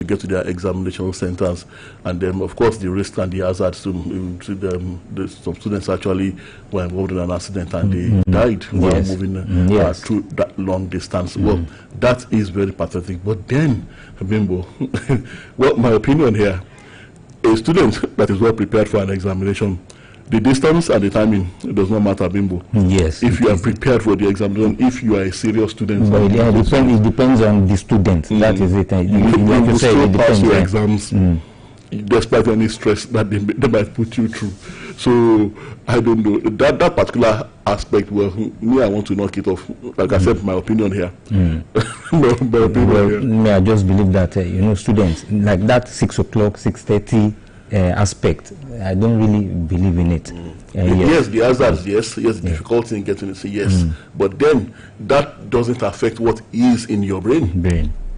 get to their examination centers. And then, of course, the risk and the hazards to some students actually were involved in an accident and they died while moving through that long distance. Well, that is very pathetic. But then, Bimbo, well, my opinion here, a student that is well prepared for an examination, the distance and the timing, it does not matter, Bimbo. Yes. If you are prepared for the examination, if you are a serious student. But it depends on the student. That is it. You will still pass your exams despite any stress that they might put you through. So, I don't know. That particular aspect, well, me, I want to knock it off. Like I said, my opinion here. I just believe that, students, like that 6 o'clock, 6:30 aspect, I don't really believe in it. Yes, the hazards, yes, the difficulty in getting it, yes. But then that doesn't affect what is in your brain.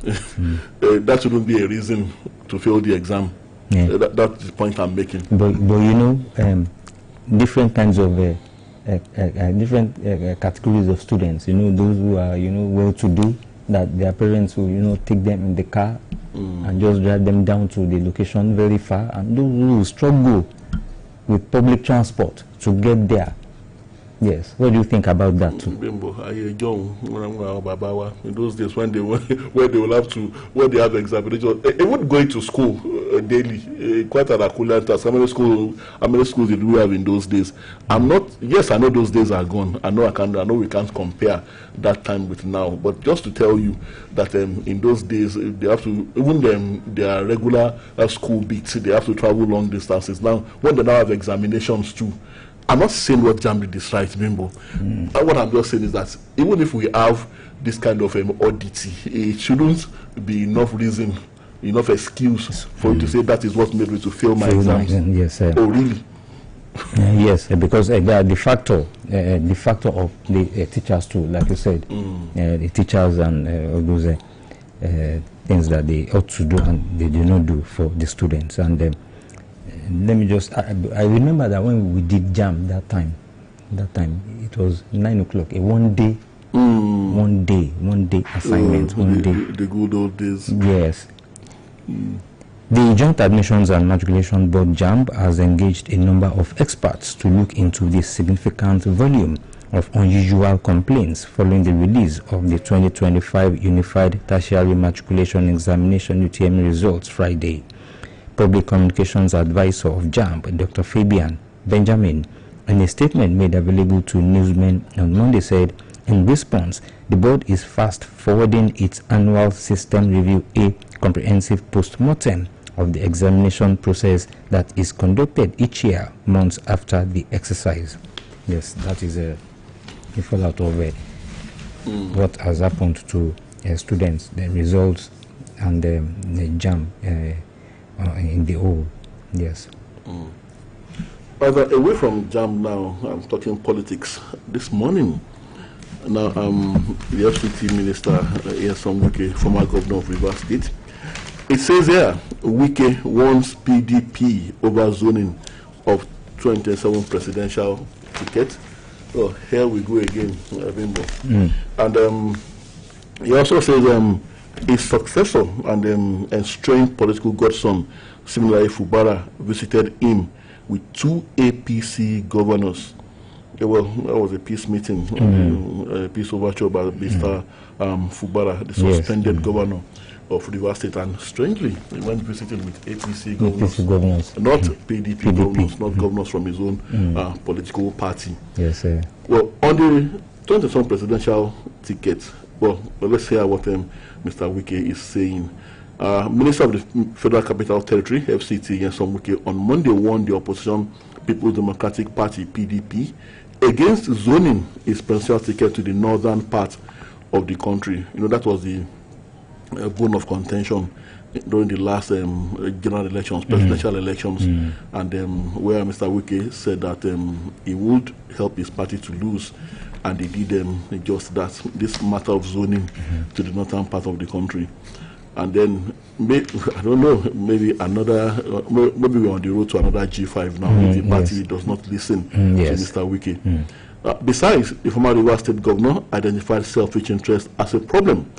That shouldn't be a reason to fail the exam. That's the point I'm making. But different kinds of different categories of students. Those who are well-to-do, that their parents will take them in the car and just drive them down to the location very far, and those who struggle with public transport to get there. Yes. What do you think about that too? In those days when they have examination, even going to school daily, quite an equivalent task. How many schools did we have in those days? I know those days are gone. I know we can't compare that time with now. But just to tell you that in those days they have to, even their regular school beats, they have to travel long distances. Now when they now have examinations too, I'm not saying what Jambi is right, Bimbo. What I'm just saying is that even if we have this kind of oddity, it shouldn't be enough reason, enough excuse for you to say that is what made me to fail my exams. Yes, sir. Oh, really? Yes, because the factor of the teachers too, like you said, the teachers and all those things that they ought to do and they do not do for the students. And let me just, I remember that when we did JAM that time it was 9 o'clock, a one day assignment, the good old days. Yes. The Joint Admissions and Matriculation Board JAMB has engaged a number of experts to look into the significant volume of unusual complaints following the release of the 2025 Unified Tertiary Matriculation Examination UTM results Friday. Public Communications Advisor of JAMB, Dr. Fabian Benjamin, in a statement made available to newsmen on Monday, said, in response, the board is fast forwarding its annual system review, a comprehensive post-mortem of the examination process that is conducted each year, months after the exercise. Yes, that is a fallout of what has happened to students, the results, and the JAMB in the whole. Yes. But away from JAMB now, I'm talking politics. This morning, now the FCT Minister, Wike, former governor of Rivers State, it says here, Wike wants PDP over zoning of 27 presidential ticket. Oh, here we go again, Bimbo. And he also says his successor and estranged political godson, similarly Fubara, visited him with 2 APC governors. Well, that was a peace meeting, a peace overture by Mr. Fubara, the suspended governor of Rivers State, and strangely, he went visiting with APC governors, not PDP governors, not governors from his own political party. Yes, sir. Well, on the 27 presidential ticket, well, let's hear what Mr. Wike is saying. Minister of the Federal Capital Territory, FCT, Nyesom Wike, on Monday warned the opposition People's Democratic Party, PDP, against zoning its presidential ticket to the northern part of the country. That was the bone of contention during the last general elections, presidential elections, and where Mr. Wike said that he would help his party to lose, and they did just that, this matter of zoning to the northern part of the country. And then, I don't know, maybe we're on the road to another G5 now, if the party does not listen to Mr. Wike. Besides, the former Rivers State governor identified selfish interest as a problem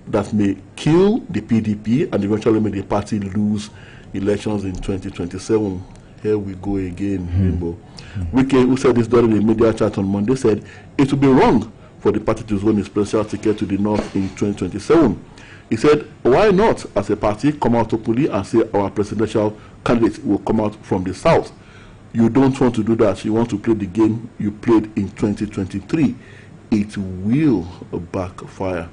that may kill the PDP and eventually make the party lose elections in 2027. Here we go again, Bimbo. Wike, who said this during the media chat on Monday, said it would be wrong for the party to zone its presidential ticket to the north in 2027. He said, why not, as a party, come out openly and say our presidential candidate will come out from the south? You don't want to do that. You want to play the game you played in 2023. It will backfire.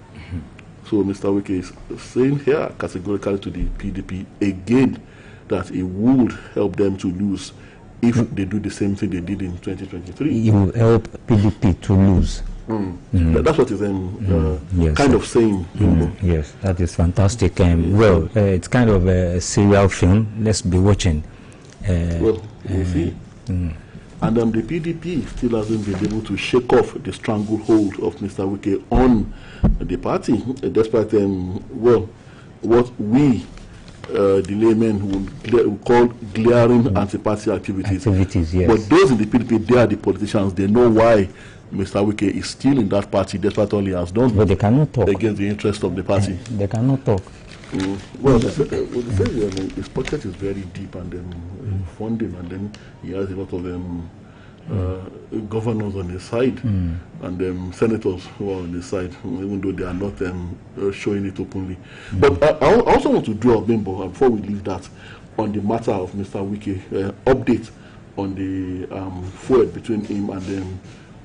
So Mr. Wike is saying here categorically to the PDP again that it would help them to lose if they do the same thing they did in 2023. It will help PDP to lose. That's what he's yes, kind of saying. Yes, that is fantastic. Well, it's kind of a serial film. Let's be watching. Well, we'll see. And the PDP still hasn't been able to shake off the stranglehold of Mr. Wike on the party, despite well, what we the laymen would call glaring anti-party activities. Yes. But those in the PDP, they are the politicians. They know why Mr. Wike is still in that party, despite all he has done. But they cannot talk against the interest of the party. They cannot talk. Well, they say his pocket is very deep, and then funding, and then he has a lot of governors on his side, and senators who are on his side, even though they are not showing it openly. But I also want to dwell, Bimbo, before we leave that, on the matter of Mr. Wike, update on the feud between him and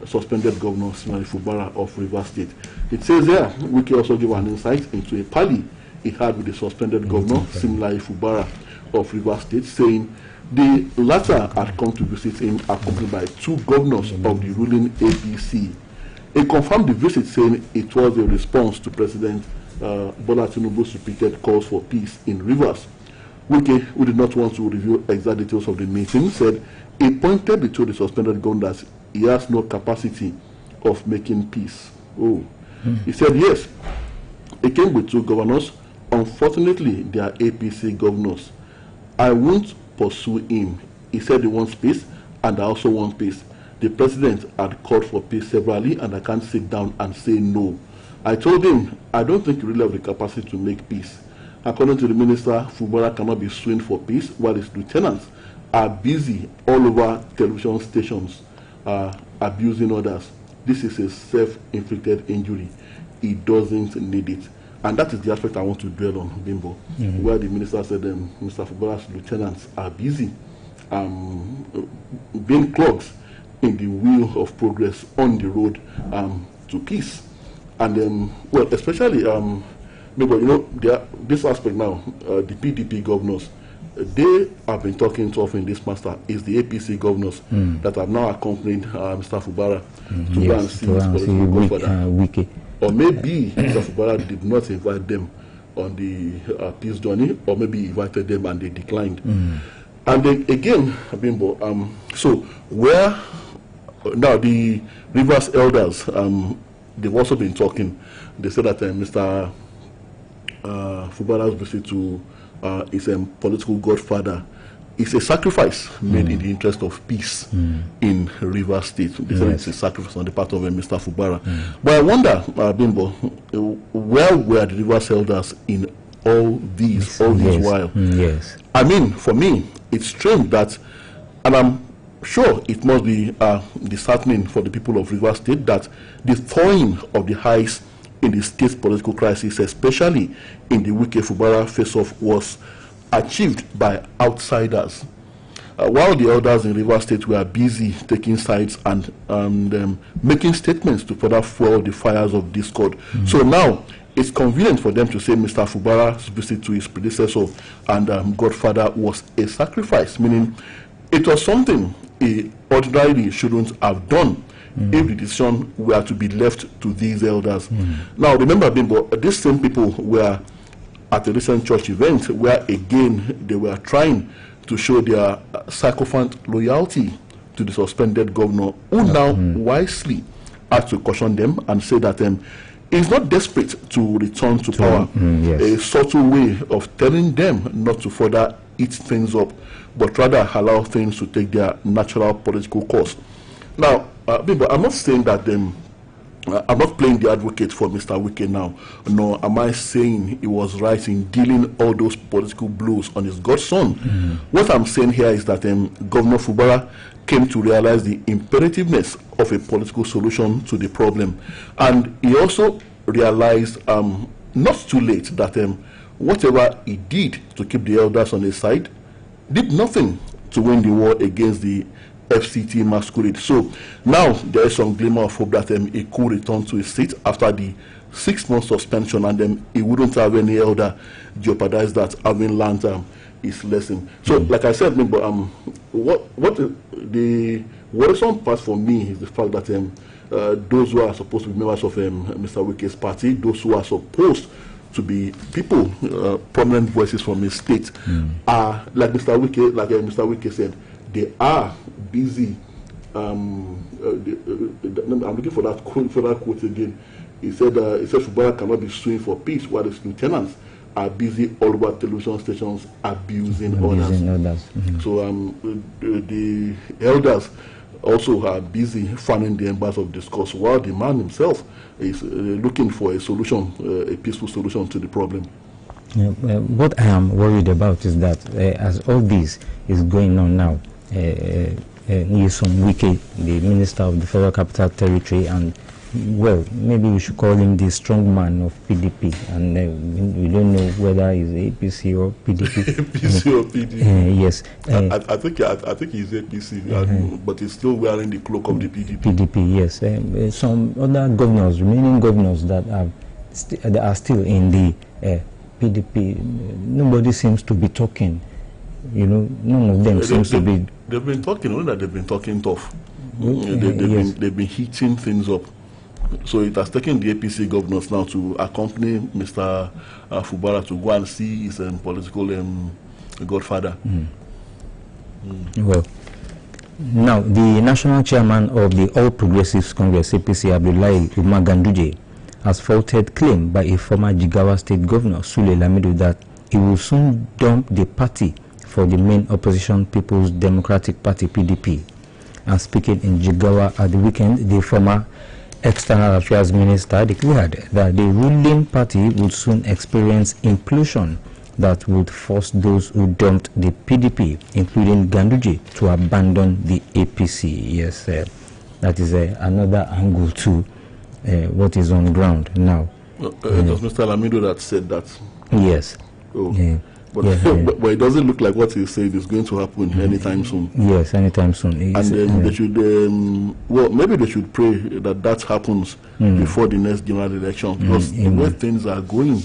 suspended Governor Simon Fubara of Rivers State. It says there, Wike also gave an insight into a parley he had with the suspended governor, Simon Fubara of Rivers State, saying the latter had come to visit him accompanied by two governors of the ruling APC. He confirmed the visit, saying it was a response to President Bola Tinubu's repeated calls for peace in Rivers. Wike, who did not want to reveal exact details of the meeting, said he pointed to the suspended governor that he has no capacity of making peace. He said yes, he came with two governors. Unfortunately, they are APC governors. I won't pursue him. He said he wants peace, and I also want peace. The president had called for peace severally, and I can't sit down and say no. I told him, I don't think you really have the capacity to make peace. According to the minister, Fubara cannot be suing for peace while his lieutenants are busy all over television stations abusing others. This is a self-inflicted injury. He doesn't need it. And that is the aspect I want to dwell on, Bimbo, where the minister said Mr. Fubara's lieutenants are busy being clogs in the wheel of progress on the road to peace. And well, especially, Bimbo, this aspect now, the PDP governors, they have been talking to often this master is the APC governors that have now accompanied Mr. Fubara to go and see his political godfather. Or maybe Mr. Fubara did not invite them on the peace journey, or maybe invited them and they declined. And then again, Bimbo, so where now the Rivers elders, they've also been talking. They said that Mr. Fubara's visit to his political godfather is a sacrifice made in the interest of peace in Rivers State. They said it's a sacrifice on the part of Mr. Fubara. But I wonder, Bimbo, where were the Rivers elders in all this while? Yes. I mean, for me, it's strange that, and I'm sure it must be disheartening for the people of Rivers State that the thawing of the ice in the state's political crisis, especially in the Wike Fubara face-off, was achieved by outsiders. While the elders in Rivers State were busy taking sides and making statements to further fuel the fires of discord. So now it's convenient for them to say Mr. Fubara's visit to his predecessor and godfather was a sacrifice, meaning it was something he ordinarily shouldn't have done if the decision were to be left to these elders. Now remember, Bimbo, these same people were at a recent church event where again they were trying to show their sycophant loyalty to the suspended governor, who now wisely had to caution them and say that he's not desperate to return to power. A subtle way of telling them not to further eat things up, but rather allow things to take their natural political course. Now, Bimbo, I'm not saying that I'm not playing the advocate for Mr. Wike now. No, am I saying he was right in dealing all those political blows on his godson? What I'm saying here is that Governor Fubara came to realize the imperativeness of a political solution to the problem. And he also realized, not too late, that whatever he did to keep the elders on his side did nothing to win the war against the FCT masquerade. So now there is some glimmer of hope that he could return to his seat after the 6-month suspension, and then he wouldn't have any elder jeopardize that having learned his lesson. So like I said, but what the worrisome part for me is the fact that those who are supposed to be members of Mr. Wike's party, those who are supposed to be people, prominent voices from his state, are like Mr. Wike said, they are busy. I'm looking for that quote again. He said Fubara cannot be suing for peace while his lieutenants are busy all over television stations abusing others. So the elders also are busy fanning the embers of discourse, while the man himself is looking for a solution, a peaceful solution to the problem. What I am worried about is that as all this is going on now, Nyesom Wike, the Minister of the Federal Capital Territory, and well, maybe we should call him the strong man of PDP, and we don't know whether he's APC or PDP. APC or PDP? Yes. I think he's APC, but he's still wearing the cloak of the PDP. PDP, yes. Some other governors, remaining governors that are still in the PDP, nobody seems to be talking. You know, none of them seems to be. They've been talking, only that they've been talking tough. They've been heating things up. So it has taken the APC governors now to accompany Mr. Fubara to go and see his political godfather. Well, now the national chairman of the All Progressives Congress, APC, Oluyole Ganduje, has faulted claim by a former Jigawa State Governor, Sule Lamido, that he will soon dump the party for the main opposition People's Democratic Party, PDP. And speaking in Jigawa at the weekend, the former External Affairs Minister declared that the ruling party would soon experience implosion that would force those who dumped the PDP, including Ganduje, to abandon the APC. Yes, that is another angle to what is on ground now. It was Mr. Lamido that said that. Yes. Oh. But it doesn't look like what he said is going to happen anytime soon. Yes, anytime soon. And they should, well, maybe they should pray that happens before the next general election, because the way things are going.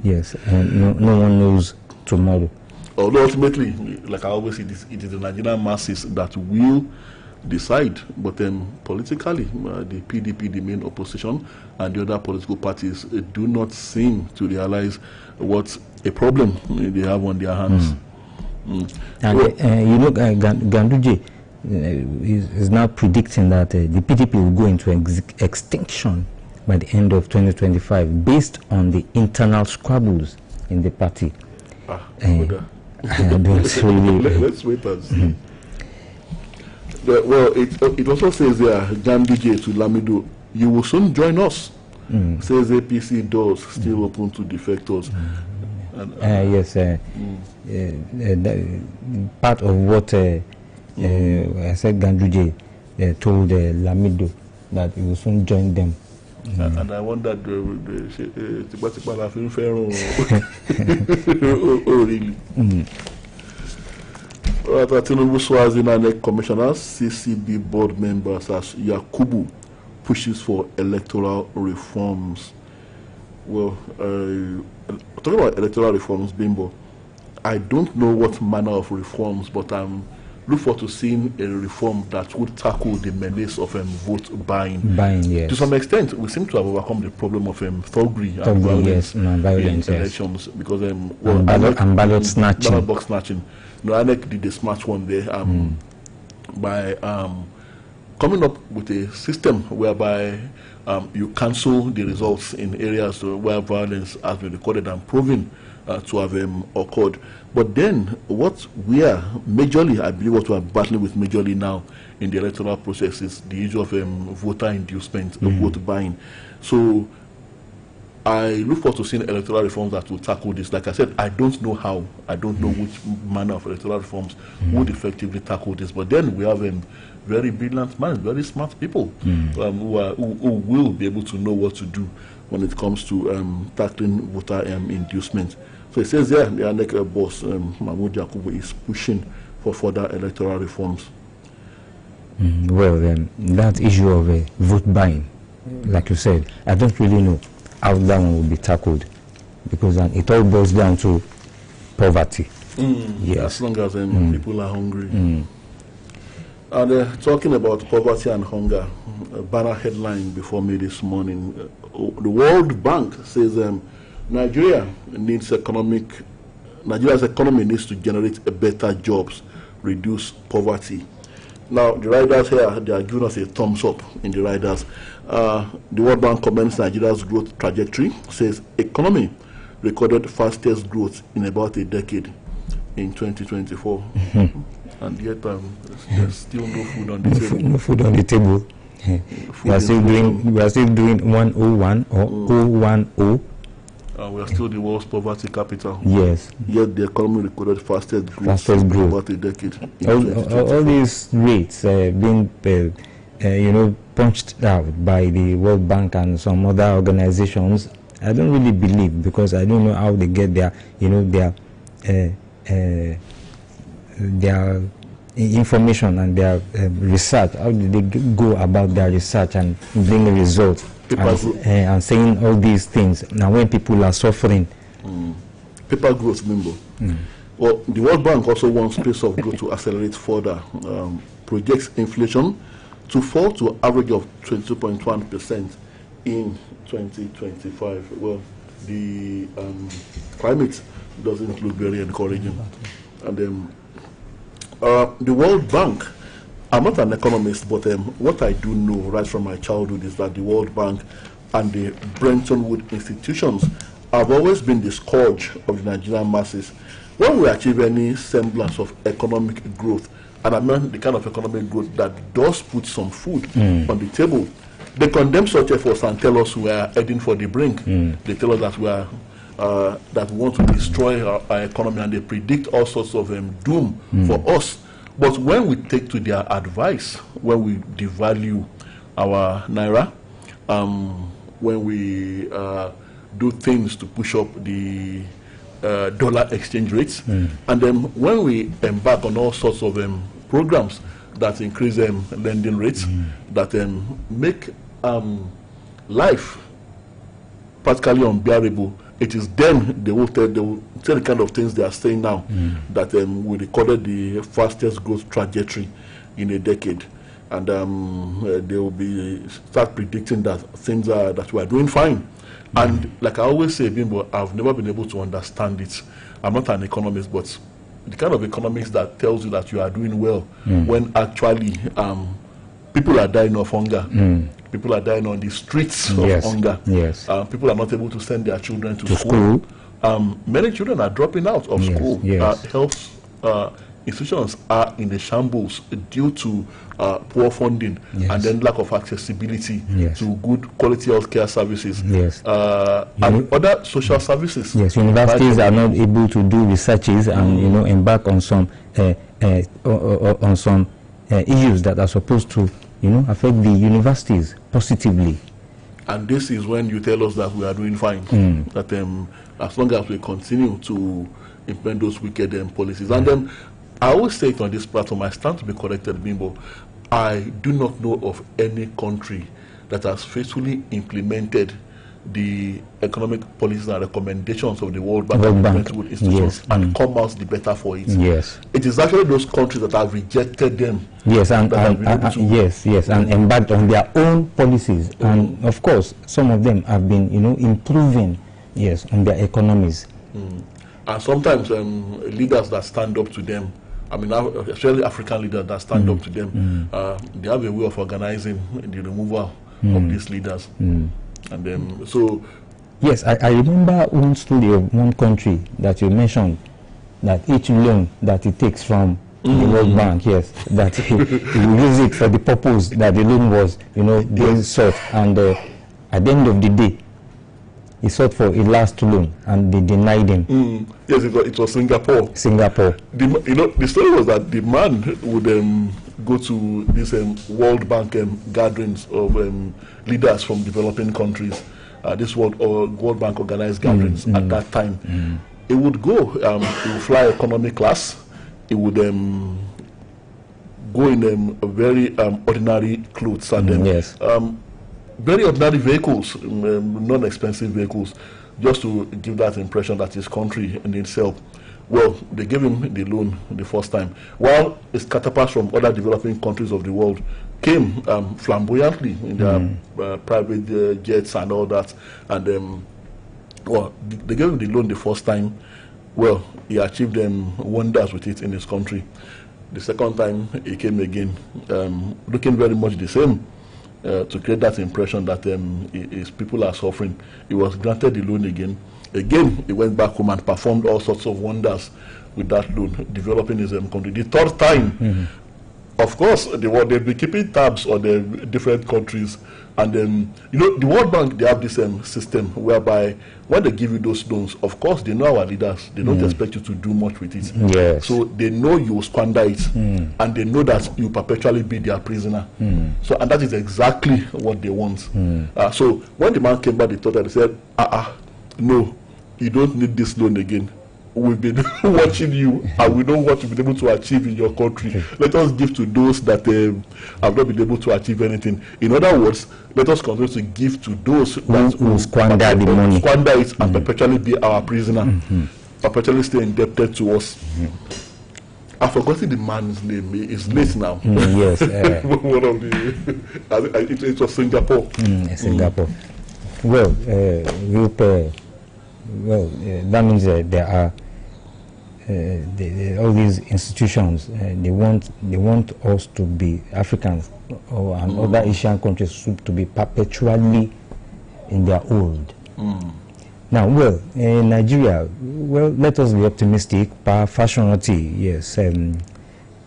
Yes, and no one knows tomorrow. Although ultimately, like I always say, it is the Nigerian masses that will decide, but politically, the PDP, the main opposition, and the other political parties do not seem to realize what a problem they have on their hands. And you know, Ganduje is now predicting that the PDP will go into extinction by the end of 2025, based on the internal squabbles in the party. Let's wait and see. Well, it also says there, Ganduje to Lamido, you will soon join us. Says APC doors still open to defectors. Yes, part of what I said, Ganduje told Lamido that he will soon join them. And I wonder, oh, really? Tinubu swears in ANEC commissioners, CCB board members as Yakubu pushes for electoral reforms. Well, talking about electoral reforms, Bimbo, I don't know what manner of reforms, but I'm looking forward to seeing a reform that would tackle the menace of vote buying. Yes. To some extent, we seem to have overcome the problem of thuggery and violence, in elections, because ballot snatching. Ballot box snatching. No, ANEC did a smart one there by coming up with a system whereby you cancel the results in areas where violence has been recorded and proven to have occurred. But then, what we are majorly, I believe, what we are battling with majorly now in the electoral process is the issue of voter inducement, vote buying. So I look forward to seeing electoral reforms that will tackle this. Like I said, I don't know how. I don't know which manner of electoral reforms would effectively tackle this. But then we have very brilliant minds, very smart people who will be able to know what to do when it comes to tackling voter inducement. So it says there, the ANEC boss, Mahmoud Yakubu, is pushing for further electoral reforms. Well, that issue of vote buying, like you said, I don't really know how that one will be tackled, because it all boils down to poverty. Yes. As long as people are hungry. And talking about poverty and hunger, a banner headline before me this morning, the World Bank says Nigeria's economy needs to generate better jobs, reduce poverty. Now, the riders here, they are giving us a thumbs up in the riders. The World Bank comments Nigeria's growth trajectory, says economy recorded fastest growth in about a decade in 2024. And yet there's still no food on the table. No food on the table. We are still doing 101 or 010. We are still the world's poverty capital. Yes. Yet the economy recorded fastest growth in about a decade. All these rates being punched out by the World Bank and some other organizations, I don't really believe, because I don't know how they get their information and their research. How do they go about their research and bring a result and saying all these things now when people are suffering? Paper growth, Mimbo. Well, the World Bank also wants pace of growth to accelerate further, projects inflation to fall to an average of 22.1% in 2025. Well, the climate doesn't look very encouraging. And the World Bank, I'm not an economist, but what I do know right from my childhood is that the World Bank and the Bretton Woods institutions have always been the scourge of the Nigerian masses. When we achieve any semblance of economic growth, and I mean the kind of economic growth that does put some food on the table, they condemn such efforts and tell us we are heading for the brink. They tell us that we are that we want to destroy our economy, and they predict all sorts of doom for us. But when we take to their advice, when we devalue our naira, when we do things to push up the dollar exchange rates, and then when we embark on all sorts of programs that increase lending rates, that make life practically unbearable, it is then they will tell the kind of things they are saying now, that we recorded the fastest growth trajectory in a decade, and they will start predicting that things that we are doing fine. And like I always say, Bimbo, I've never been able to understand it. I'm not an economist, but the kind of economics that tells you that you are doing well when actually people are dying of hunger. People are dying on the streets of hunger. People are not able to send their children to school. Many children are dropping out of school. Health institutions are in the shambles due to poor funding and then lack of accessibility to good quality healthcare services and other social services. Universities are not able to do researches and embark on some issues that are supposed to affect the universities positively. And this is when you tell us that we are doing fine, that as long as we continue to implement those wicked policies. And then I always say it on this platform, I stand to be corrected, Bimbo, I do not know of any country that has faithfully implemented the economic policies and recommendations of the World Bank and Bretton Woods institutions and come out the better for it. It is actually those countries that have rejected them. And embarked on their own policies. And of course, some of them have been, improving, on their economies. And sometimes leaders that stand up to them, I mean, especially African leaders that stand up to them, they have a way of organizing the removal of these leaders. And so Yes, I remember one story of one country that you mentioned, that each loan that it takes from the World Bank, yes, that he will use it for the purpose that the loan was, being sought, and at the end of the day, he sought for a last loan, and they denied him. Yes, it was Singapore. The story was that the man would go to these World Bank gatherings of leaders from developing countries. This World Bank organized gatherings at that time. He would go, he would fly economy class. He would go in very ordinary clothes and very ordinary vehicles, non-expensive vehicles, just to give that impression that his country in itself. Well, they gave him the loan the first time, while his counterparts from other developing countries of the world came flamboyantly in their private jets and all that, and well, they gave him the loan the first time. Well, he achieved wonders with it in his country. The second time he came again, looking very much the same, to create that impression that his people are suffering. He was granted the loan again. Again, he went back home and performed all sorts of wonders with that loan, developing his country. The third time, of course, they'll be keeping tabs on the different countries. And the World Bank, they have this system whereby when they give you those loans, of course, they know our leaders. They don't expect you to do much with it. Yes. So they know you will squander it. And they know that you perpetually be their prisoner. So, and that is exactly what they want. So when the man came back, they thought that, they said, no, you don't need this loan again. We've been watching you, and we know what you've been able to achieve in your country. Let us give to those that have not been able to achieve anything. In other words, let us continue to give to those that who squander the money, squander it, and perpetually be our prisoner, perpetually stay indebted to us. I've forgotten the man's name. He's late now. Yes, one of the it was Singapore. Singapore. Well, that means there are all these institutions. They want us to be Africans and other Asian countries to be perpetually in their old. Now, in Nigeria, let us be optimistic. Fashionati,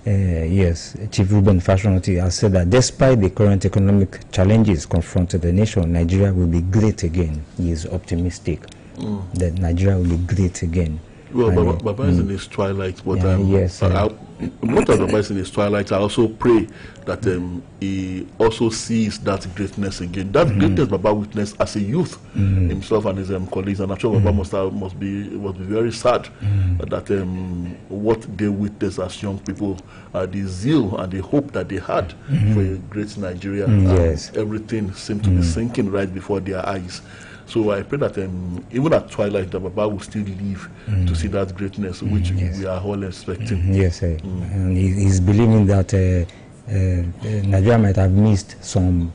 yes, Chief Reuben Fashionati has said that despite the current economic challenges confronted the nation, Nigeria will be great again. He is optimistic that Nigeria will be great again. Well, Baba is in his twilight, but not that Baba is in his twilight, I also pray that he also sees that greatness again. That greatness Baba witnessed as a youth, himself and his colleagues, and I'm sure Baba must be very sad that what they witnessed as young people, the zeal and the hope that they had for a great Nigeria, everything seemed to be sinking right before their eyes. So I pray that even at twilight, the Baba will still live to see that greatness, which we are all expecting. And he's believing that Nigeria might have missed some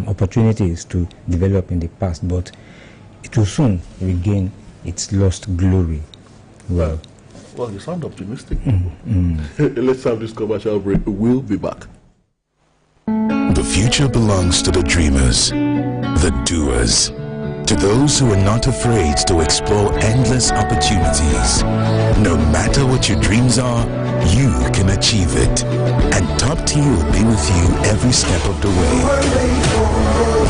opportunities to develop in the past, but it will soon regain its lost glory. Well, you sound optimistic. Let's have this commercial break. We'll be back. The future belongs to the dreamers, the doers, to those who are not afraid to explore endless opportunities. No matter what your dreams are, you can achieve it. And Top Tea will be with you every step of the way.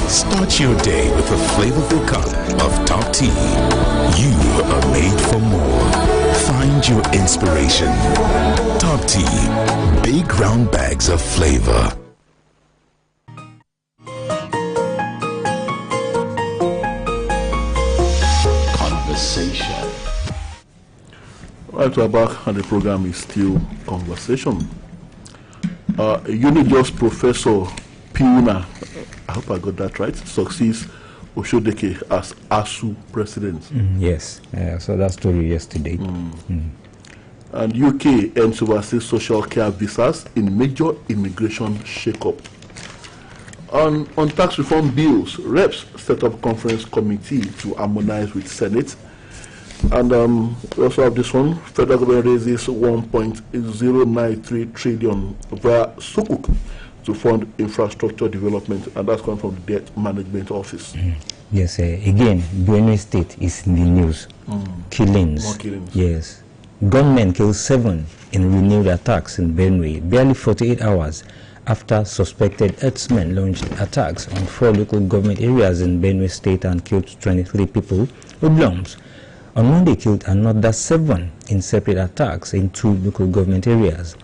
Start your day with a flavorful cup of Top Tea. You are made for more. Find your inspiration. Top Tea, big round bags of flavor. Right, we're back, and the program is still Conversation. Unijust Professor Piuna, I hope I got that right, succeeds Oshodeke as ASU president. Yes, I saw that story yesterday. And UK ends overseas social care visas in major immigration shake-up. On tax reform bills, reps set up conference committee to harmonize with Senate. And we also have this one. Federal government raises 1.093 trillion via Sukuk to fund infrastructure development, and that's coming from the Debt Management Office. Yes, again, Benue State is in the news. Killings. More killings. Yes. Gunmen killed 7 in renewed attacks in Benue, barely 48 hours after suspected herdsmen launched attacks on 4 local government areas in Benue State and killed 23 people. Hoodlums on Monday killed another 7 in separate attacks in 2 local government areas.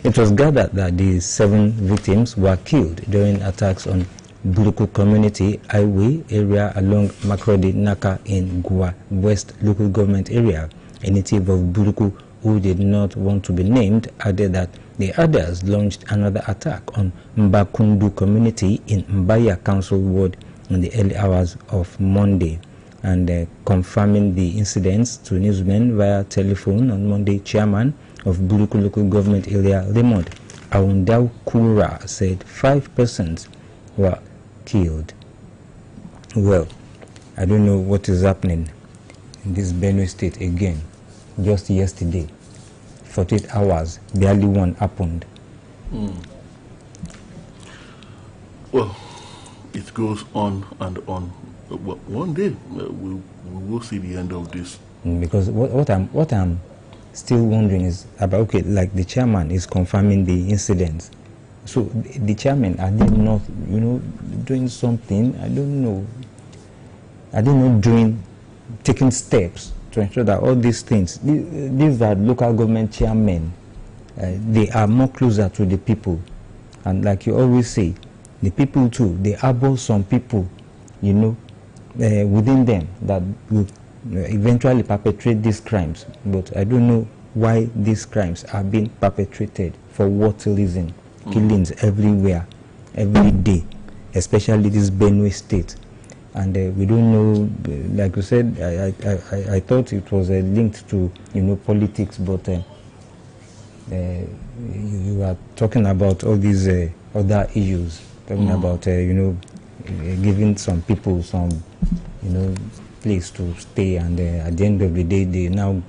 It was gathered that the 7 victims were killed during attacks on Buruku Community Highway area along Makrodi Naka in Gua West local government area. A native of Buruku who did not want to be named added that the others launched another attack on Mbakundu Community in Mbaya Council Ward in the early hours of Monday. And confirming the incidents to newsmen via telephone on Monday, Chairman of Buruku local government area, Raymond Awundau Kura, said 5 persons were killed. Well, I don't know what is happening in this Benue State again. Just yesterday, 48 hours, barely one happened. Well, it goes on and on. Well, one day we will see the end of this. Because what I'm still wondering is about, okay, like the chairman is confirming the incidents. So the chairman, are they not, doing something? I don't know. Are they not taking steps to ensure that all these things, these are local government chairmen, they are more closer to the people. And like you always say, the people too, they harbor some people, within them that will eventually perpetrate these crimes. But I don't know why these crimes are being perpetrated, for what reason. Killings everywhere, every day, especially this Benue State. And we don't know, like you said, I thought it was linked to, politics, but you are talking about all these other issues, talking about, giving some people some, place to stay, and at the end of the day, they now,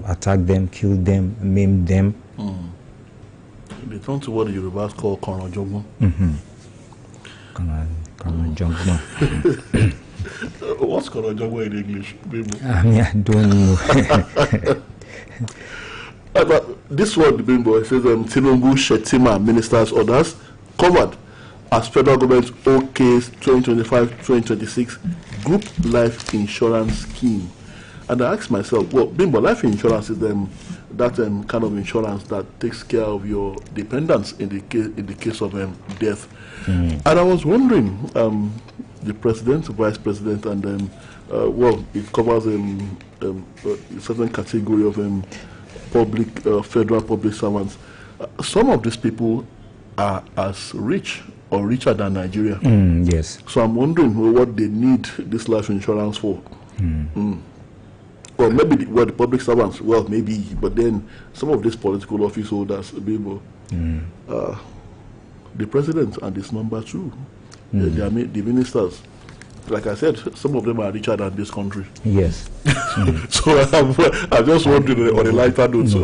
attack them, kill them, maim them. They turn to what the Yorubas call Konojogun. Konojogun. What's Konojogun in English? I don't know. But this one, the Bimbo, it says Tinubu, Shetima, ministers, orders covered as federal government OK's 2025-2026 group life insurance scheme. And I asked myself, well, Bimbo, life insurance is that kind of insurance that takes care of your dependents in the case of death. And I was wondering, the president, vice president, and well, it covers a certain category of public, federal public servants. Some of these people are as rich or richer than Nigeria. Yes. So I'm wondering what they need this life insurance for. Well, maybe the public servants, well, maybe, but then some of these political office holders, people, the president and his number 2, the ministers, like I said, some of them are richer than this country. Yes. So I'm just wondering on a lighter note, so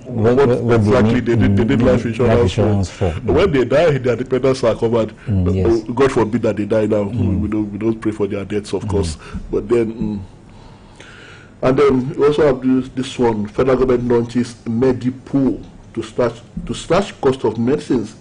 what exactly they did life insurance for. When they die, their dependents are covered. Yes. God forbid that they die now. We don't pray for their deaths, of course. But then, and then we also have this one. Federal government launches Medipool to slash cost of medicines,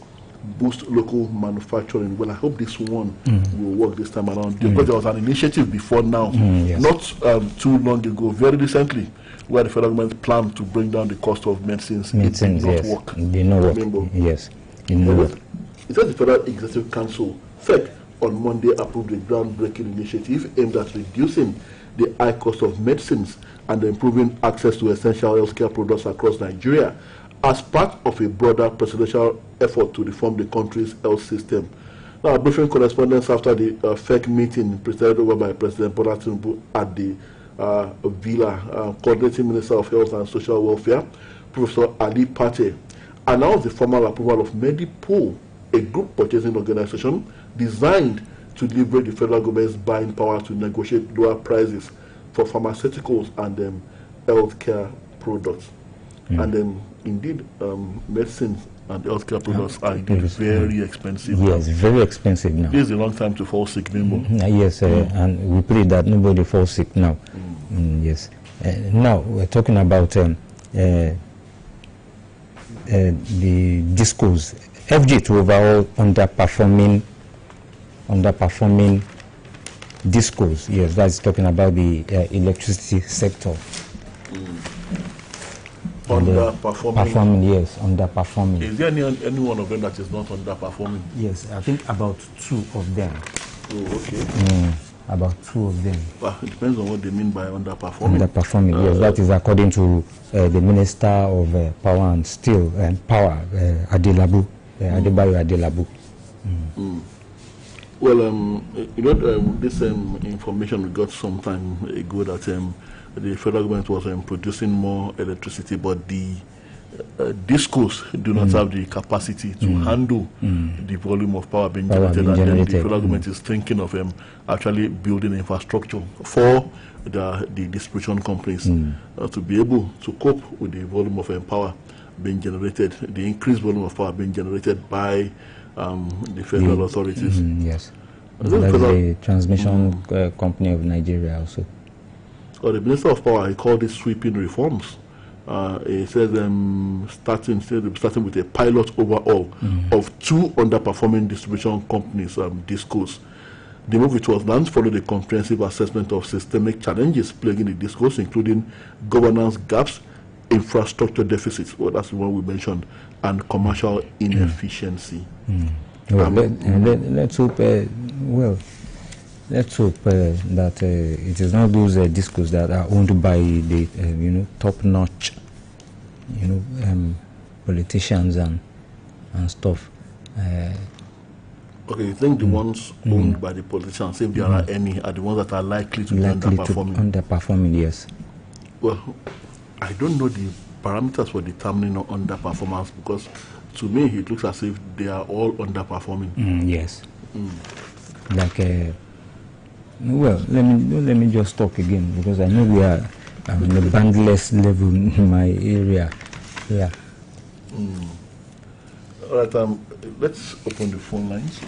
boost local manufacturing. Well, I hope this one will work this time around, because there was an initiative before now, yes. not too long ago, very recently, where the federal government planned to bring down the cost of medicines. It did not work. It did not work. Yes. It says the Federal Executive Council, FEC, on Monday approved a groundbreaking initiative aimed at reducing the high cost of medicines and improving access to essential healthcare products across Nigeria as part of a broader presidential effort to reform the country's health system. Now, a briefing correspondence after the FEC meeting presided over by President Bola Tinubu at the Villa, Coordinating Minister of Health and Social Welfare, Professor Ali Pate, announced the formal approval of Medipool, a group purchasing organization designed to leverage the federal government's buying power to negotiate lower prices for pharmaceuticals and healthcare products. And indeed, medicines And the healthcare products are very expensive. Yes, very expensive now. This is a long time to fall sick, Bimbo. Yes, and we pray that nobody falls sick now. Yes. Now we're talking about the discos. FG2 overall underperforming discos. Yes, that's talking about the electricity sector. Underperforming. Yes, underperforming. Is there any one of them that is not underperforming? Yes, I think about 2 of them. Oh, okay. About 2 of them. Well, it depends on what they mean by underperforming. Underperforming, yes, that is according to the Minister of Power and Steel and Power, Adelabu, Adebayo Adelabu. Well, this information we got some time ago that the federal government was producing more electricity, but the discos do not have the capacity to handle the volume of power being generated, and then the federal government is thinking of actually building infrastructure for the distribution companies to be able to cope with the volume of power being generated, the increased volume of power being generated by the federal authorities. Yes, that's the transmission company of Nigeria also. Well, the Minister of Power, he called it sweeping reforms. He says starting with a pilot overhaul of 2 underperforming distribution companies, discos. The move, which was launched, followed a comprehensive assessment of systemic challenges plaguing the discos, including governance gaps, infrastructure deficits, well, that's the one we mentioned, and commercial inefficiency. Well, let's hope. Let's hope that it is not those discos that are owned by the top-notch, politicians and stuff. Okay, you think the ones owned by the politicians, if there are any, are the ones that are likely to be underperforming? Underperforming, yes. Well, I don't know the parameters for determining underperformance, because to me it looks as if they are all underperforming. Yes. Like, well, let me just talk again, because I know we are on the bandless level in my area. Yeah. All right. Let's open the phone lines.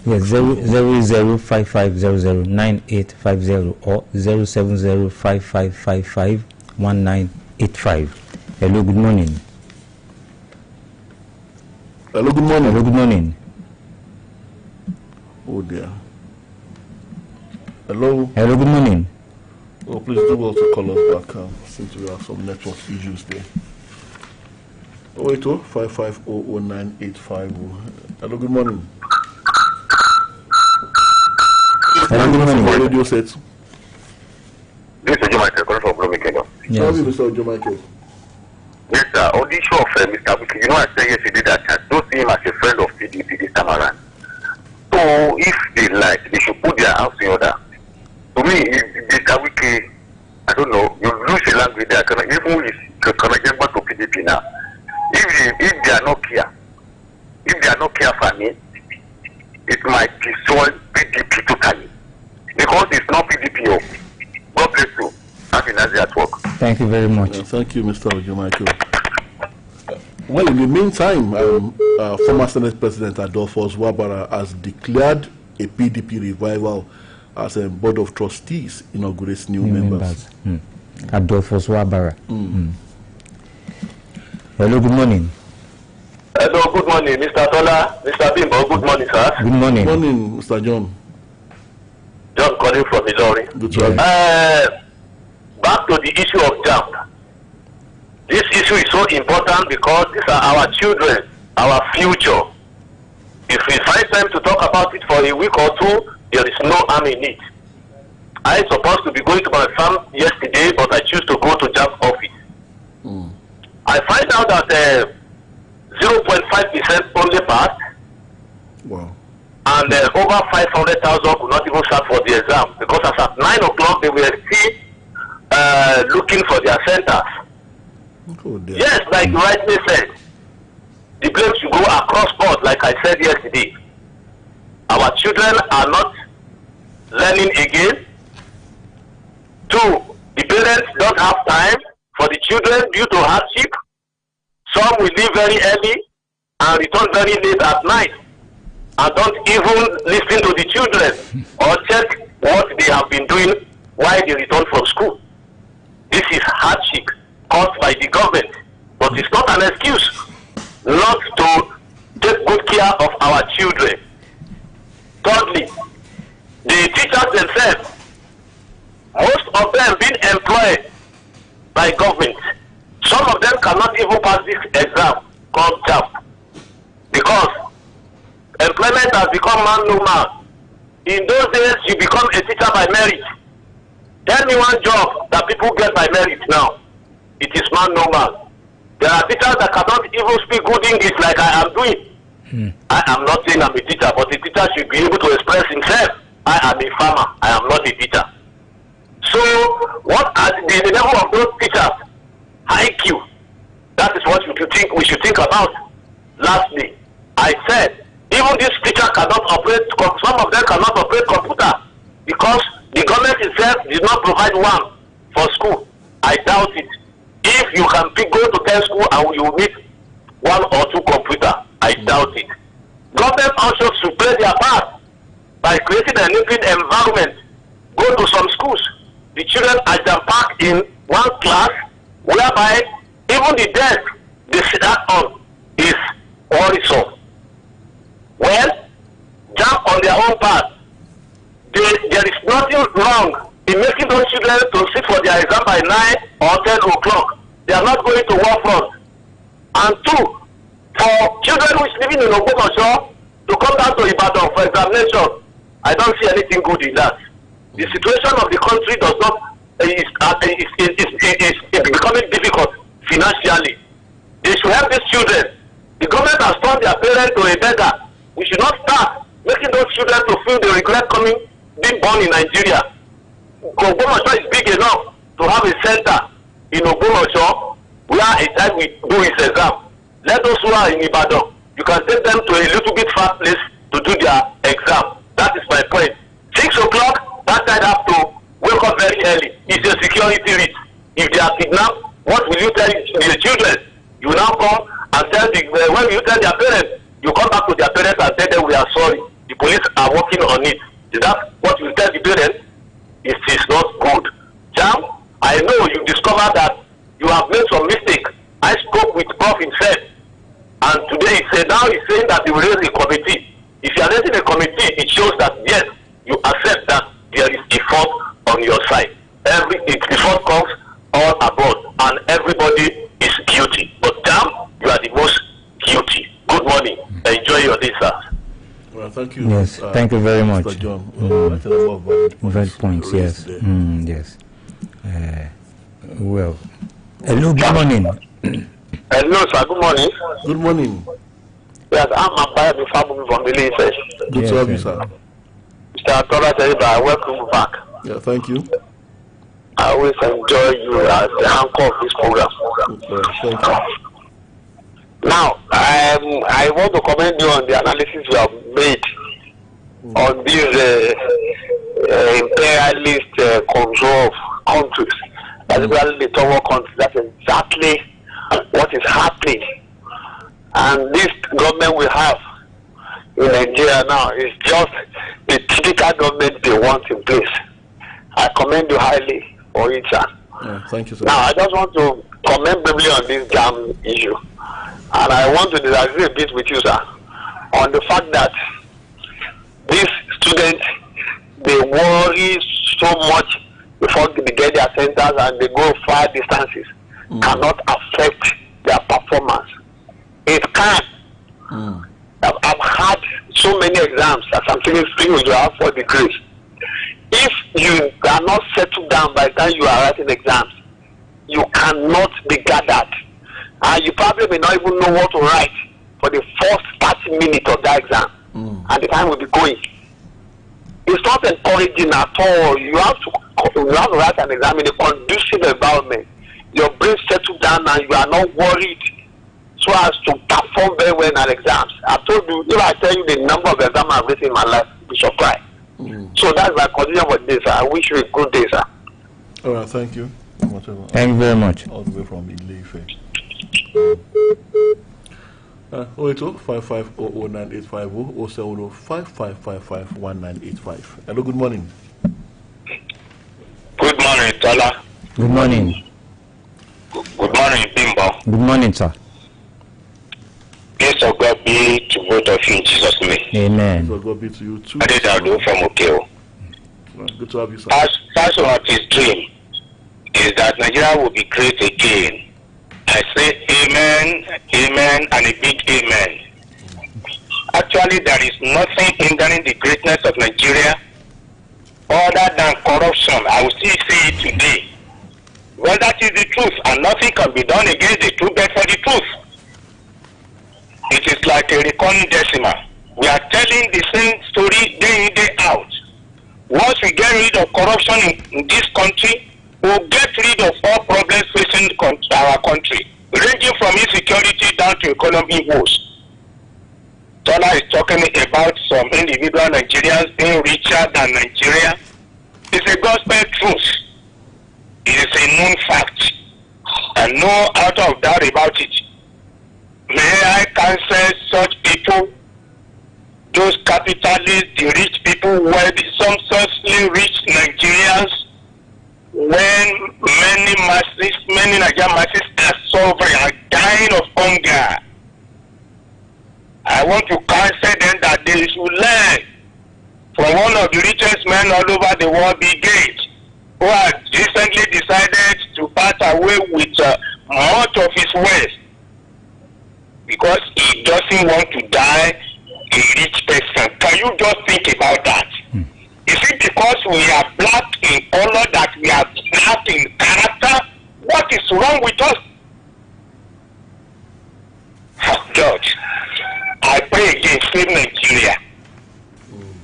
Yes, 00055009850 or 07055551985. Hello, good morning. Hello, good morning. Hello, good morning. Oh dear. Hello. Hello, good morning. Oh, please do well to call us back since we have some network issues there. 080-5500-9850. Hello, good morning. Hello, good morning. Radio set. This is Ojo Michael calling from Bloomington. Yes. How are you, Mr. Ojo Michael? Yes, sir. On the issue of Mr. Wiki, I said yesterday that I don't see him as a friend of PDP this time around. So, if they like, they should put their house in order. To me, Mr. Wiki, I don't know, you lose the language there. Even if you can get back to PDP now, if they are not clear, for me, it might destroy PDP totally. Because it's not PDP. God bless you. Happy nice day at work. Thank you very much. Thank you, Mr. Ojo Michael. Well, in the meantime, former Senate President Adolphus Wabara has declared a PDP revival as a Board of Trustees inaugurates new members. Adolphus Wabara. Hello, good morning. Hello, good morning, Mr. Tola, Mr. Bimbo. Good morning, sir. Good morning. Good morning, Mr. John. John calling from Ilori. Good to have you. Back to the issue of JAMB. This issue is so important because these are our children, our future. If we find time to talk about it for a week or two, there is no harm in it. I was supposed to be going to my farm yesterday, but I choose to go to JAMB office. I find out that 0.5% only passed. Wow. And over 500,000 could not even start for the exam because as at 9 o'clock they were still looking for their centers. Oh, yes, like you rightly said, the blame should go across board, like I said yesterday. Our children are not learning again. 2, the parents don't have time for the children due to hardship. Some will leave very early and return very late at night and don't even listen to the children or check what they have been doing while they return from school. This is hardship caused by the government, but it's not an excuse not to take good care of our children. Thirdly, the teachers themselves, most of them being employed by government. Some of them cannot even pass this exam called JAMB because employment has become man no man. In those days, you become a teacher by merit. Tell me one job that people get by merit now. It is man no man. There are teachers that cannot even speak good English like I am doing. I am not saying I'm a teacher, but a teacher should be able to express himself. I am a farmer. I am not a teacher. So, what are the level of those teachers? IQ. That is what we should think about. Lastly, I said, even this teacher cannot operate, some of them cannot operate computer because the government itself did not provide one for school. I doubt it. If you can go to 10 school and you meet 1 or 2 computer, I doubt it. Government also should play their part by creating an enabling environment. Go to some schools. The children are jam packed in one class, whereby even the desk they sit on is worrisome. Well, jump on their own path. There is nothing wrong in making those children to sit for their exam by 9 or 10 o'clock. They are not going to war front. And 2, for children who is living in Ogbomoso to come down to Ibadan for examination, I don't see anything good in that. The situation of the country does not is becoming difficult financially. They should help these children. The government has turned their parents to a beggar. We should not start making those children to feel they regret being born in Nigeria. Ogbomoso is big enough to have a center in Ogbomoso where a child will do his exam. Let those who are in Ibadan, you can take them to a little bit far place to do their exam. That is my point. 6 o'clock, that child has to wake up very early. It's a security risk. If they are kidnapped, what will you tell the children? You now come and tell when you tell their parents, you come back to their parents and tell them we are sorry. The police are working on it. Is that what you tell the parents? It is not good. Jam, I know you discovered that you have made some mistake. I spoke with Prof himself, and today now he's saying that he will raise a committee. If you are raising a committee, it shows that yes, you accept that there is a fault on your side. The fault comes all abroad, and everybody is guilty. But Jam, you are the most guilty. Good morning. Enjoy your day, sir. Well, thank you. Yes, thank you very much. Mr. John. Valid points, yes. Yes. Well, hello, good morning. Hello, sir. Good morning. Good morning. Yes, I'm Abayabi Fabumi from the Leafs. Good to have you, sir. Mr. Tola Teriba, welcome back. Yeah, thank you. I always enjoy you as the anchor of this program. Thank you. Now, I want to commend you on the analysis you have made on these imperialist control of countries, particularly the third world countries. That's exactly what is happening. And this government we have in Nigeria now is just the typical government they want in place. I commend you highly for it, sir. Yeah, thank you, sir. Now, I just want to comment briefly on this JAMB issue. And I want to disagree a bit with you, sir, on the fact that these students, they worry so much before they get their centers and they go far distances, cannot affect their performance. It can. I've had so many exams as I'm speaking with you, I have 4 degrees. If you are not settled down by the time you are writing exams, you cannot be gathered. And you probably may not even know what to write for the first 30 minutes of that exam. And the time will be going. It's not encouraging at all. You have to write an exam in a conducive environment. Your brain settled down and you are not worried so as to perform very well in an exams. I told you, if I tell you the number of exams I've written in my life, you shall cry. So that's my conclusion for this. I wish you a good day, sir. All right, thank you. Thank you very much. All the way from Ile-Ife. 080-5500-9850, 070-5555-1985. Hello, good morning. Good morning, Tola. Good morning. Good morning, Bimbo. Good morning, sir. Peace of God be to both of you in Jesus' name. Amen. Peace of God be to you too. I did that do from Okeo. Good to have you, sir. As person of his dream is that Nigeria will be great again. I say amen, amen, and a big amen. Actually, there is nothing hindering the greatness of Nigeria other than corruption. I will still say it today. Well, that is the truth, and nothing can be done against the truth, but for the truth. It is like a recurring decimal. We are telling the same story day in, day out. Once we get rid of corruption in this country, we'll get rid of all problems facing our country, ranging from insecurity down to economic woes. Tola is talking about some individual Nigerians being richer than Nigeria. It's a gospel truth. It is a known fact, and no out of doubt about it. May I cancel such people, those capitalists, the rich people, where some successfully rich Nigerians, when many Nigerian masses are suffering, are dying of hunger. I want to counsel them that they should learn from one of the richest men all over the world, Bill Gates, who has recently decided to part away with much of his wealth because he doesn't want to die a rich person. Can you just think about that? Is it because we are black in color that we are black in character? What is wrong with us? George, I pray again, save Nigeria.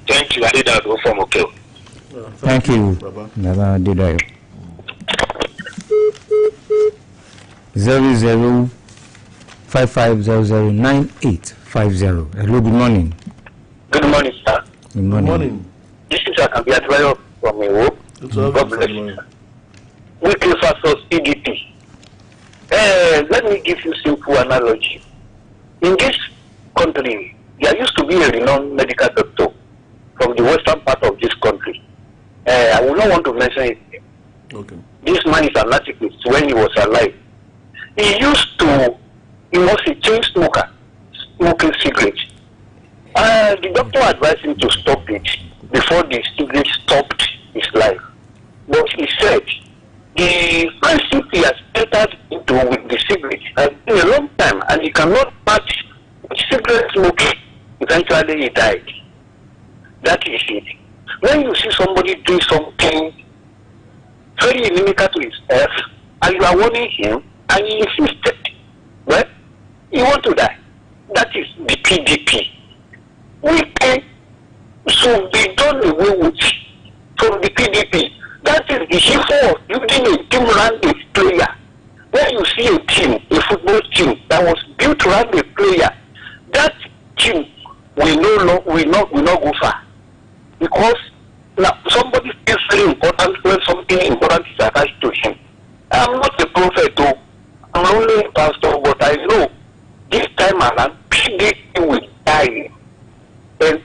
Thank you. I did that from Okeo. Thank you, Baba. Baba Didayo. 0055009850. Hello, good morning. Good morning, sir. Good morning. Good morning. This is Akambi Adwayo from Ewo. Good to have God you, bless sir. you. Wiki versus PDP. Let me give you a simple analogy. In this country, there used to be a renowned medical doctor from the western part of this country. I will not want to mention it. Okay. This man is an activist when he was alive. He was a chain smoker, smoking cigarettes. The doctor advised him to stop it before the cigarette stopped his life. But he said the friendship he has entered into with the cigarette has been a long time, and he cannot part with cigarette smoking. Eventually he died. That is it. When you see somebody doing something very inimical to his health, and you are warning him, and he insisted, well, you want to die. That is the PDP. We should be done away with from the PDP. That is the issue of building a team around a player. When you see a team, a football team that was built around a player, that team will not go far. Because now somebody feels very important when something important is attached to him. I'm not a prophet though. I'm only a pastor, but I know this time around PDP will die. And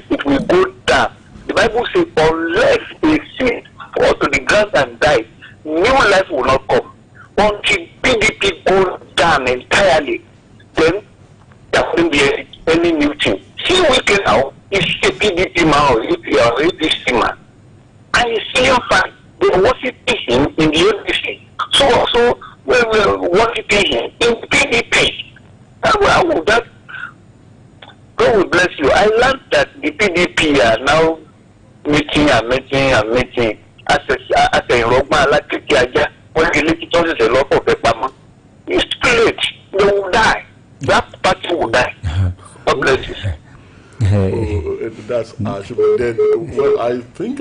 it will go down. The Bible says, unless a seed fall to the ground and die, new life will not come. Until PDP goes down entirely, then there won't be any new thing. See, we can now, you see a PDP man or a APC man, and you see him fight, they are worshiping him in the APC. So also, we will worshiping him in PDP. How would that? God will bless you. I learned that the PDP are now meeting. As a Rogma like Kiaja, when the little is a lot of the Bama. It's too late. They will die. That party will die. God bless you. That's then. Well, I think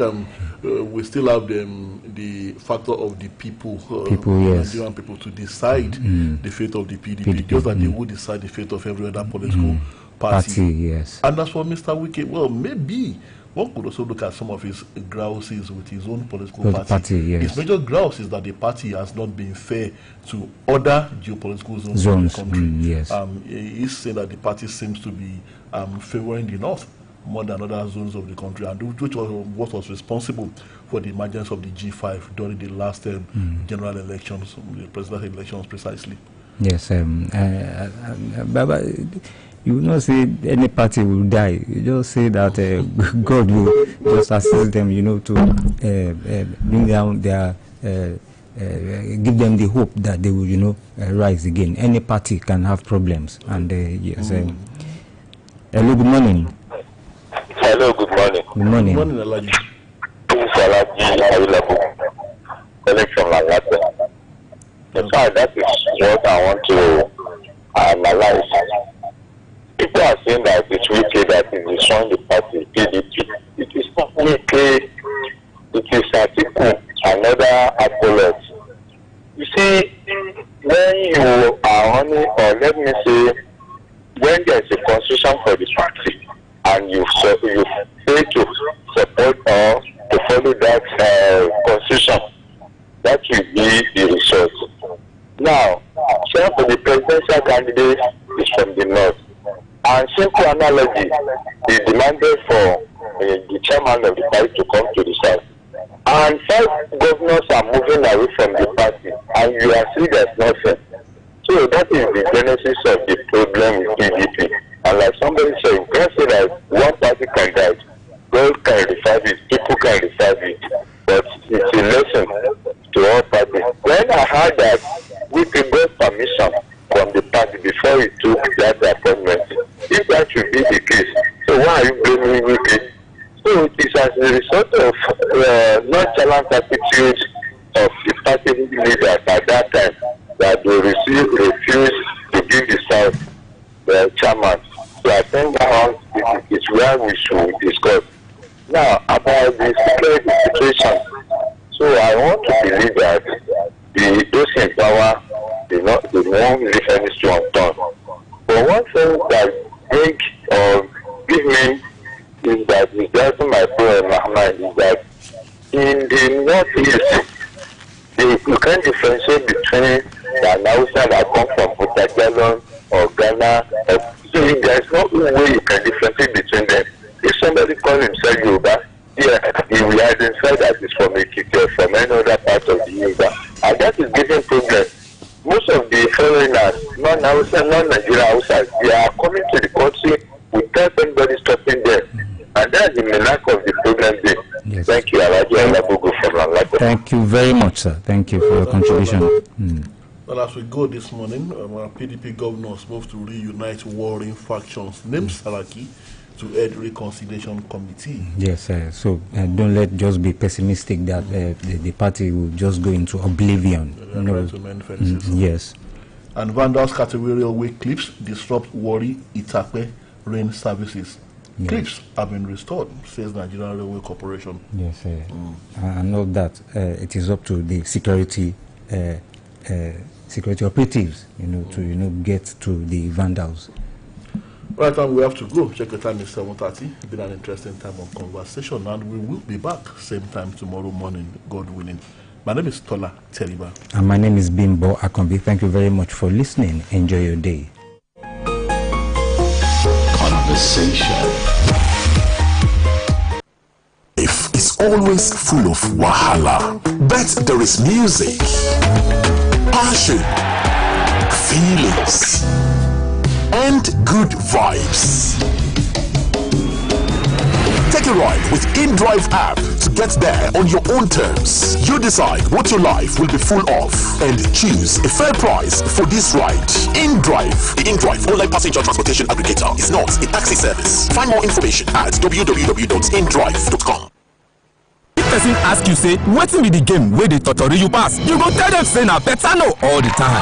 we still have the factor of the people, yes, Nigerian people to decide the fate of the PDP, just like they would decide the fate of every other political party. Yes. And as for Mr. Wike, well, maybe one could also look at some of his grouses with his own political party. Yes. His major grouse is that the party has not been fair to other geopolitical zones of the country. Yes. He's saying that the party seems to be favoring the north more than other zones of the country, and which was what was responsible for the emergence of the G5 during the last general elections, the presidential elections precisely. Yes, Baba, you will not say any party will die. You just say that God will just assist them, to bring down their, give them the hope that they will, rise again. Any party can have problems. And yes, hello, good morning. Hello, good morning. Good morning. Good morning, Alaji. This is Alaji Ayulabu, calling from Langata. In fact, that is what I want to analyze. People are saying that it's wicked that it is destroying the party, PDP. It is not wicked. It is Atiku, another apology. You see, when you are only, or let me say, when there is a constitution for the party, and you fail to support or to follow that constitution, that will be the result. Now, some of the presidential candidates is from the north. And simple analogy, they demanded for the chairman of the party to come to the south. And 5 governors are moving away from the party, and you are seeing there's nothing. So that is the genesis of the problem with PDP. And like somebody said, you can't say that one party can die. God can revive it, people can revive it. But it's a lesson to all parties. When I heard that we could get permission from the party before we took that appointment, if that should be the case, so why are you blaming Wiki? So it is as a result of nonchalant attitude of the party leaders at that time that they refused to give the South chairman. So I think that is where we should discuss. Now, about the security situation. So I want to believe that those in power, they won't leave any stone unturned. But one thing that give me is that is driving my mind is that in the northeast, you can't differentiate between the Hausa that come from Butajalon or Ghana. So there's no way you can differentiate between them. If somebody calls himself Yoruba, he will identify that it's from Ekiti or from any other part of the Yoruba. And that is giving problems. Most of the foreigners, non-Hausa, non-Nigeria Hausas, they are coming to the country without anybody stopping them. And that's the lack of the problem there. Yes. Thank you, Alaji Alabogo from Langata. Thank you very much, sir. Thank you for your contribution. Well, as we go this morning, our PDP governors move to reunite warring factions. Name Saraki to head reconciliation committee. Yes, so don't let just be pessimistic that the party will just go into oblivion. Yes. And vandals category railway clips disrupt Warri Itape rail services. Yes. Clips have been restored, says Nigerian Railway Corporation. Yes, I know that it is up to the security operatives, to get to the vandals. Right, and we have to go. Check the time is 7:30. It's been an interesting time of conversation, and we will be back same time tomorrow morning, God willing. My name is Tola Teriba. And my name is Bimbo Akombi. Thank you very much for listening. Enjoy your day. Conversation. It's always full of wahala, but there is music, passion, feelings, and good vibes. Take a ride with InDrive app to get there on your own terms. You decide what your life will be full of and choose a fair price for this ride. InDrive, the InDrive online passenger transportation aggregator, is not a taxi service. Find more information at www.indrive.com. If person ask you say, wetin be the game where they totori you pass? You go tell them say na better no all the time.